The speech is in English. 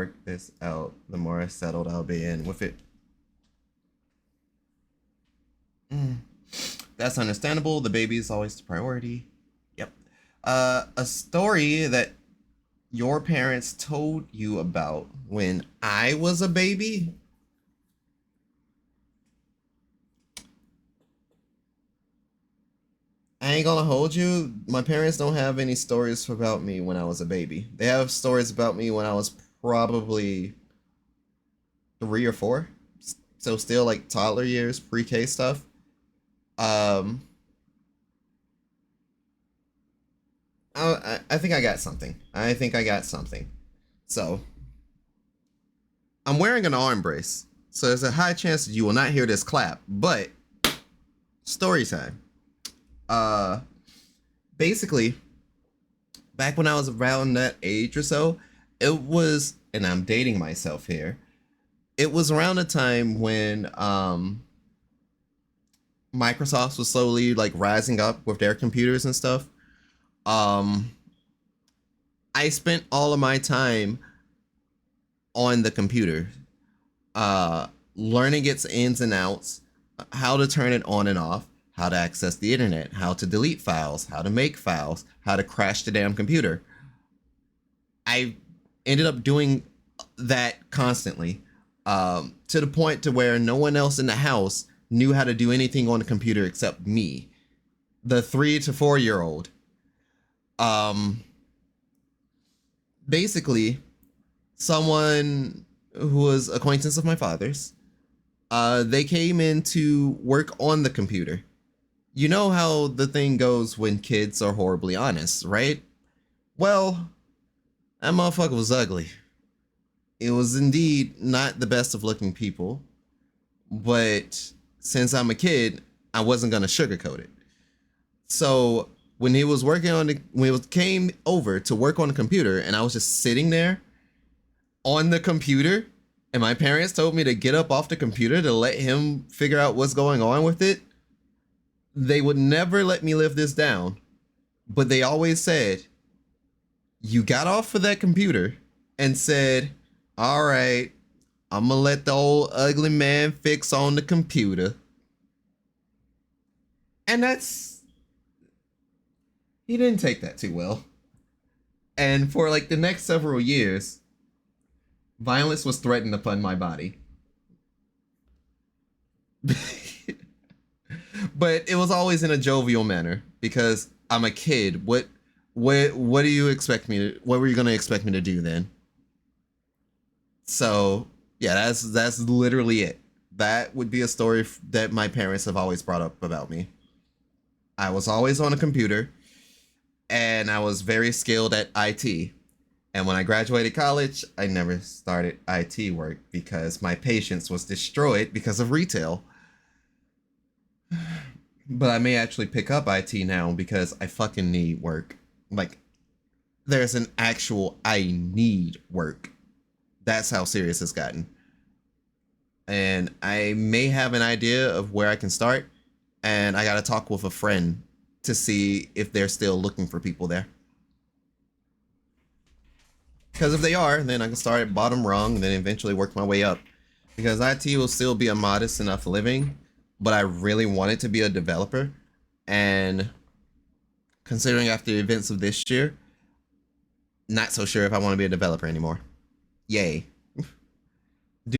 work this out, the more settled I'll be in with it. Mm. That's understandable. The baby is always the priority. Yep. A story that your parents told you about when I was a baby. I ain't gonna hold you. My parents don't have any stories about me when I was a baby. They have stories about me when I was probably 3 or 4. So still like toddler years, pre-K stuff. Um, I think I got something. I think I got something. So I'm wearing an arm brace, so there's a high chance that you will not hear this clap. But story time. Uh, Basically, back when I was around that age or so, it was, and I'm dating myself here. It was around the time when Microsoft was slowly like rising up with their computers and stuff. Um, I spent all of my time on the computer, uh, learning its ins and outs, how to turn it on and off, how to access the internet, how to delete files, how to make files, how to crash the damn computer. I ended up doing that constantly, to the point to where no one else in the house knew how to do anything on the computer except me, the 3 to 4 year old. Um, Basically, someone who was acquaintance of my father's, they came in to work on the computer. You know how the thing goes when kids are horribly honest, right? Well, that motherfucker was ugly. It was indeed not the best of looking people, but since I'm a kid, I wasn't gonna sugarcoat it. So when he was working on the, when he was came over to work on the computer, and I was just sitting there on the computer, and my parents told me to get up off the computer to let him figure out what's going on with it, they would never let me live this down. But they always said, you got off of that computer and said, all right, I'm gonna let the old ugly man fix on the computer. And he didn't take that too well. And for like the next several years, violence was threatened upon my body. But it was always in a jovial manner because I'm a kid. What do you expect me to, what were you going to expect me to do then? So, yeah, that's literally it. That would be a story that my parents have always brought up about me. I was always on a computer and I was very skilled at IT. And when I graduated college, I never started IT work because my patience was destroyed because of retail. But I may actually pick up IT now because I fucking need work. Like, there's an actual I need work. That's how serious it's gotten. And I may have an idea of where I can start. And I gotta talk with a friend to see if they're still looking for people there. Because if they are, then I can start at bottom rung and then eventually work my way up. Because IT will still be a modest enough living, but I really wanted to be a developer. And considering after the events of this year, not so sure if I want to be a developer anymore. Yay.